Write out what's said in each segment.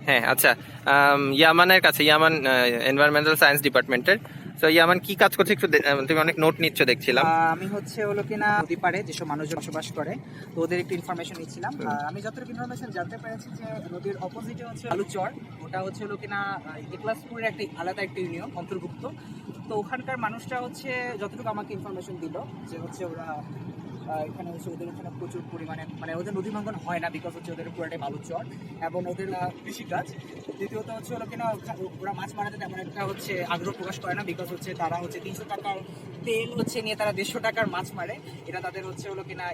হ্যাঁ আচ্ছা, ইয়ামানের কাছে, ইয়ামান এনভায়রনমেন্টাল সায়েন্স ডিপার্টমেন্টের। তো ইয়ামান কি কাজ করছে একটু তুমি অনেক নোট নিচ্ছ দেখছিলাম। আমি হলো কিনা নদী পাড়ে যেসব মানুষজন বসবাস করে, তো ওদের একটু ইনফরমেশন নিচ্ছিলাম। আমি যতটুকু ইনফরমেশন জানতে পেরেছি যে নদীর অপোজিটে হচ্ছে বালুচর, ওটা হলো কিনা একলাসপুরের আলাদা একটা ইউনিয়ন অন্তর্ভুক্ত। তো ওখানকার মানুষরা যতটুকু আমাকে ইনফরমেশন দিল যে ওরা এখানে ওদের এখানে প্রচুর পরিমাণে ওদের নদী ভাঙ্গন হয় না, বিকজ ওদের পুরোটাই বালুচর এবং ওদের কৃষিকাজ। দ্বিতীয়ত হলো কিনা ওরা মাছ মারাতে তেমন একটা আগ্রহ প্রকাশ করে না, বিকজ তারা 300 টাকার তেল নিয়ে তারা 150 টাকার মাছ মারে। এটা তাদের হলো কিনা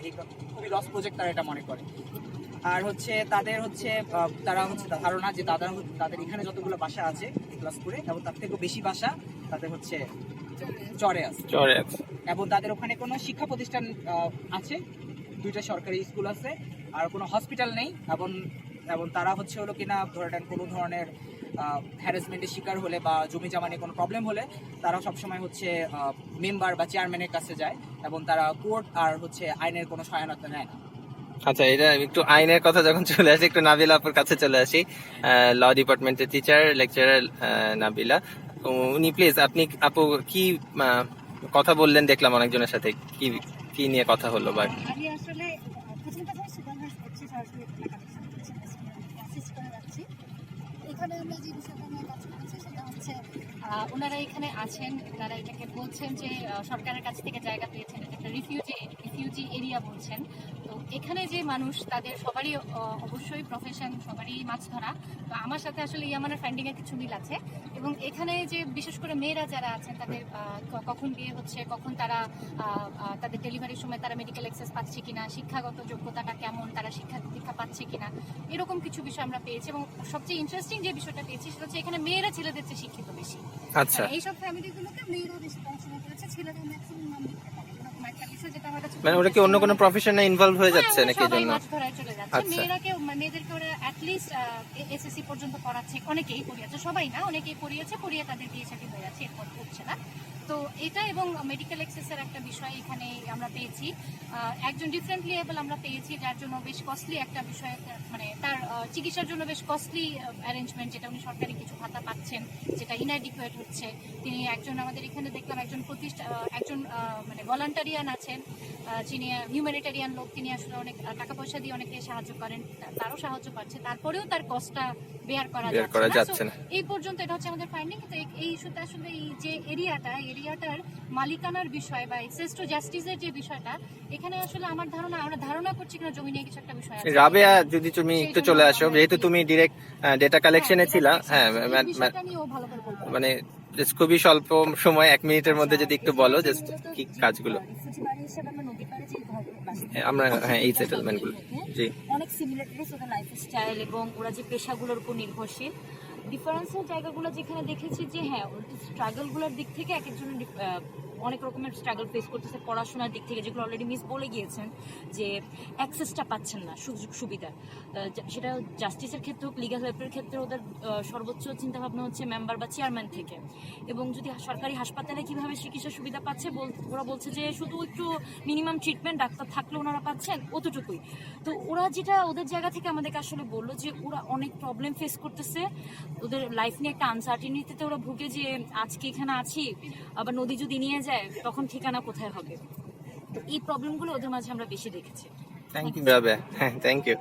খুবই লস প্রজেক্ট তারা এটা মনে করে। আর তাদের তারা ধারণা যে তাদের এখানে যতগুলো বাসা আছে একলাসপুরে, এবং তার থেকেও বেশি বাসা তাদের চরে আছে। এবং তাদের ওখানে কোনো শিক্ষা প্রতিষ্ঠান আছে, 2টা সরকারি স্কুল আছে, আর কোনো হসপিটাল নেই। এবং তারা হলো কিনা ধরে নেন কোনো ধরনের হ্যারাসমেন্টের শিকার হলে বা জমি জমা নিয়ে কোনো প্রবলেম হলে তারা সবসময় মেম্বার বা চেয়ারম্যানের কাছে যায়, এবং তারা কোর্ট আর আইনের কোনো সহায়তা নেয় না। আচ্ছা, এটা একটু আইনের কথা যখন চলে আসে, একটু নাবিলা আপুর কাছে চলে আসি। ল ডিপার্টমেন্টের টিচার, লেকচারার নাবিলা, উনি প্লিজ আপু কি কথা বললেন দেখলাম অনেকজনের সাথে, কি কি নিয়ে কথা হলো? বা আমি আসলে প্রথম কথা সুপারভাইজ করছি, সরাসরি অ্যাসিস্ট করে যাচ্ছি। এখানে আমরা যে বিষয়টা নিয়ে কাজ করছি সেটা ওনারা এখানে আছেন, তারা এটাকে বলছেন যে সরকারের কাছ থেকে জায়গা পেয়েছেন, এটা একটা রিফিউজি এরিয়া বলছেন। তো এখানে যে মানুষ তাদের সবারই অবশ্যই প্রফেশন, সবারই মাছ ধরা। তো আমার সাথে আসলে ইয়ামানের ফাইন্ডিং এর কিছু মিল আছে, এবং এখানে যে বিশেষ করে মেয়েরা যারা আছেন তাদের কখন বিয়ে হচ্ছে, কখন তারা তাদের ডেলিভারির সময় তারা মেডিকেল অ্যাক্সেস পাচ্ছে কিনা, শিক্ষাগত যোগ্যতাটা কেমন, তারা শিক্ষা পাচ্ছে কিনা, এরকম কিছু বিষয় আমরা পেয়েছি। এবং সবচেয়ে ইন্টারেস্টিং যে বিষয়টা পেয়েছি সেটা হচ্ছে এখানে মেয়েরা ছেলেদের চেয়ে শিক্ষিত বেশি। আচ্ছা, এইসব ফ্যামিলিগুলোতে মেয়েরা বেশি পড়াশোনা করেছে, ছেলেরা ম্যাক্সিমাম নাম লিখতে পারে। মানে ওরা কি অন্য কোনো প্রফেশনে ইনভলভ হয়ে যাচ্ছে নাকি জন্য? মেয়েদেরকে ওরা অ্যাটলিস্ট এসএসসি পর্যন্ত পড়াচ্ছে, অনেকেই পড়িয়েছে, সবাই না, অনেকেই পড়িয়েছে, পড়িয়ে তাদের বিয়ে শাদী হয়ে যাচ্ছে, এরপর পড়ছে না। তো এটা এবং মেডিকেল অ্যাক্সেসের একটা বিষয় এখানে আমরা পেয়েছি। একজন ডিফারেন্টলি এবল আমরা পেয়েছি, যার জন্য বেশ কস্টলি একটা বিষয়, মানে তার চিকিৎসার জন্য বেশ কস্টলি অ্যারেঞ্জমেন্ট, যেটা উনি সরকারি কিছু ভাতা পাচ্ছেন, যেটা ইনঅ্যাডিকুয়েট হচ্ছে। তিনি একজন আমাদের এখানে দেখলাম একজন মানে ভলান্টারিয়ান আছেন, যিনি হিউম্যানিটেরিয়ান লোক, তিনি আসলে অনেক টাকা পয়সা দিয়ে অনেকে সাহায্য করেন, তারও সাহায্য পাচ্ছে, তারপরেও তার কষ্টটা বেয়ার করা যাচ্ছে না। এই পর্যন্ত এটা হচ্ছে আমাদের ফাইন্ডিং। তো এই ইস্যুতে আসলে এই যে এরিয়াটার মালিকানার বিষয় বা অ্যাক্সেস টু জাস্টিসের যে বিষয়টা, এখানে আসলে আমরা ধারণা করছি কিনা জমি নিয়ে কিছু একটা বিষয় আছে। রাবেয়া, যদি তুমি একটু চলে আসো, যেহেতু তুমি ডিরেক্ট ডেটা কালেকশনে ছিলা। হ্যাঁ, মানে খুবই স্বল্প সময়, 1 মিনিটের মধ্যে যদি একটু বলো জাস্ট কি কাজগুলো আমরা, হ্যাঁ, এই সেটেলমেন্ট গুলো। জি, অনেক সিমিলারিটিস ওদের লাইফস্টাইল এবং ওরা যে পেশাগুলোর উপর নির্ভরশীল। ডিফারেন্সের জায়গাগুলো যেখানে দেখেছি যে হ্যাঁ, স্ট্রাগলগুলোর দিক থেকে এক একজনের অনেক রকমের স্ট্রাগল ফেস করতেছে। পড়াশোনার দিক থেকে যেগুলো অলরেডি মিস বলে গিয়েছেন, যে অ্যাক্সেসটা পাচ্ছেন না, সুযোগ সুবিধা, সেটা জাস্টিসের ক্ষেত্রে হোক, লিগ্যাল হেল্পের ক্ষেত্রে ওদের সর্বোচ্চ চিন্তাভাবনা হচ্ছে মেম্বার বা চেয়ারম্যান থেকে। এবং যদি সরকারি হাসপাতালে কীভাবে চিকিৎসা সুবিধা পাচ্ছে, ওরা বলছে যে শুধু একটু মিনিমাম ট্রিটমেন্ট ডাক্তার থাকলে ওনারা পাচ্ছেন, অতটুকুই। তো ওরা যেটা ওদের জায়গা থেকে আমাদেরকে আসলে বললো যে ওরা অনেক প্রবলেম ফেস করতেছে, ওদের লাইফ নিয়ে একটা আনসার্টিনিটিতে ওরা ভুগে, যে আজকে এখানে আছি, আবার নদী যদি নিয়ে যায় তখন ঠিকানা কোথায় হবে। তো এই প্রবলেমগুলো ওদের মাঝে আমরা বেশি দেখেছি। থ্যাংক ইউ রাবে, হ্যাঁ থ্যাংক ইউ।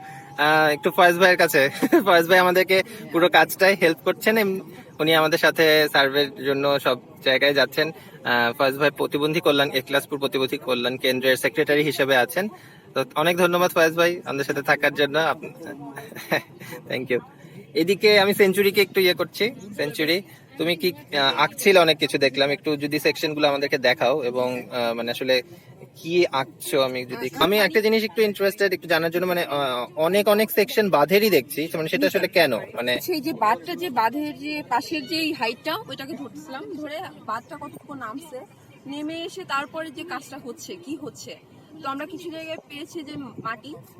একটু ফয়েজ ভাইয়ের কাছে। ফয়েজ ভাই আমাদেরকে পুরো কাজটাই হেল্প করছেন, উনি আমাদের সাথে সার্ভের জন্য সব জায়গায় যাচ্ছেন। ফয়েজ ভাই একলাসপুর প্রতিবন্ধী কল্যাণ কেন্দ্রের সেক্রেটারি হিসেবে আছেন। তো অনেক ধন্যবাদ ফয়েজ ভাই আমাদের সাথে থাকার জন্য। Thank you. এদিকে আমি সেঞ্চুরিকে একটু করছি। সেঞ্চুরি, তুমি কি আঁকছিল? অনেক কিছু দেখলাম, একটু যদি সেকশন গুলো আমাদেরকে দেখাও, এবং মানে আসলে কি আঁকছো। আমি একটা জিনিস একটু ইন্টারেস্টেড একটু জানার জন্য, মানে অনেক সেকশন বাঁধেরই দেখছি, মানে সেটা আসলে কেন? মানে সেই যে বাঁধটা, যে বাঁধের যে পাশের যে হাইটটা, ওইটাকে ধরতেছিলাম, ধরে বাঁধটা কতটুকু নামছে, নেমে এসে তারপরে যে কাজটা হচ্ছে, কি হচ্ছে। তো আমরা কিছু জায়গায় পেয়েছি যে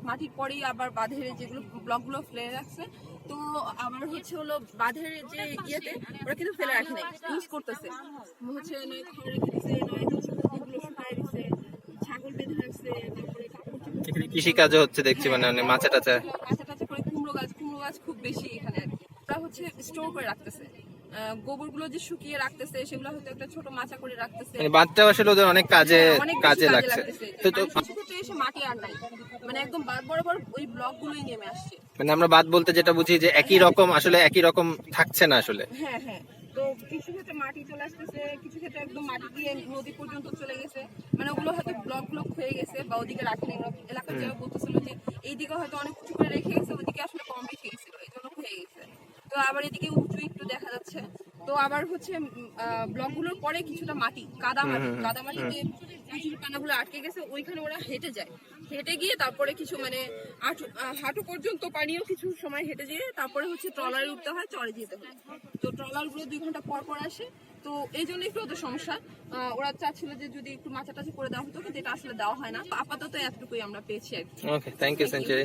মাটির পরেই আবার বাঁধের যেগুলো ব্লকগুলো ফেলে রাখছে। তো আবার হলো বাঁধের যে ইয়েতে ওরা কিন্তু ফেলে রাখে নাই, ইউজ করতেছে, নয় ঘরে রেখে দিছে, নয় যেগুলো শুকায় দিছে, ছাগল বেঁধে রাখছে, তারপরে কৃষি কাজও হচ্ছে দেখছি, মানে মাছা টাচা করে কুমড়ো গাছ খুব বেশি এখানে আর কি। ওরা হচ্ছে স্টোর করে রাখতেছে, গোবরগুলো যে শুকিয়ে রাখতেছে সেগুলো হয়তো একটা ছোট মাচা করে রাখতেছে। মানে বাঁধটা আসলে ওদের অনেক কাজে হ্যাঁ, অনেক বেশি কাজে লাগছে। তো তো কিছু ক্ষেত্রে এসে মাটি আর নাই, মানে একদম বাদ বরাবর ওই ব্লকগুলোই নেমে আসছে। মানে আমরা বাঁধ বলতে যেটা বুঝি যে একই রকম, আসলে একই রকম থাকছে না আসলে। হ্যাঁ হ্যাঁ, তো কিছু ক্ষেত্রে মাটি চলে আসতেছে, কিছু ক্ষেত্রে একদম মাটি দিয়ে নদী পর্যন্ত চলে গেছে, মানে ওগুলো হয়তো ব্লক হয়ে গেছে বা ওদিকে রাখেনি। এলাকার যারা বলতেছিল যে এইদিকে হয়তো অনেক উঁচু করে রেখে গেছে, ওদিকে আসলে কম রেখে গেছিল, এই জন্য হয়ে গেছে। তো আবার এদিকে উঁচু একটু দেখা যাচ্ছে। তো আবার হচ্ছে ব্লকগুলোর পরে কিছুটা মাটি, কাদা মাটিতে কিছু পানাগুলো আটকে গেছে, ওইখানে ওরা হেঁটে গিয়ে তারপরে কিছু মানে হাঁটু পর্যন্ত পানিও কিছু সময় হেঁটে গিয়ে তারপরে হচ্ছে ট্রলারে উঠতে হয়, চরে যেতে হয়। তো ট্রলার গুলো 2 ঘন্টা পর আসে, তো এই জন্য একটু ওদের সমস্যা। ওরা চাচ্ছিল যে যদি একটু মাচা টাচি করে দেওয়া হতো, কিন্তু এটা আসলে দেওয়া হয় না। আপাতত এতটুকুই আমরা পেয়েছি আর কি। ওকে, থ্যাংক ইউ সেঞ্চুরি।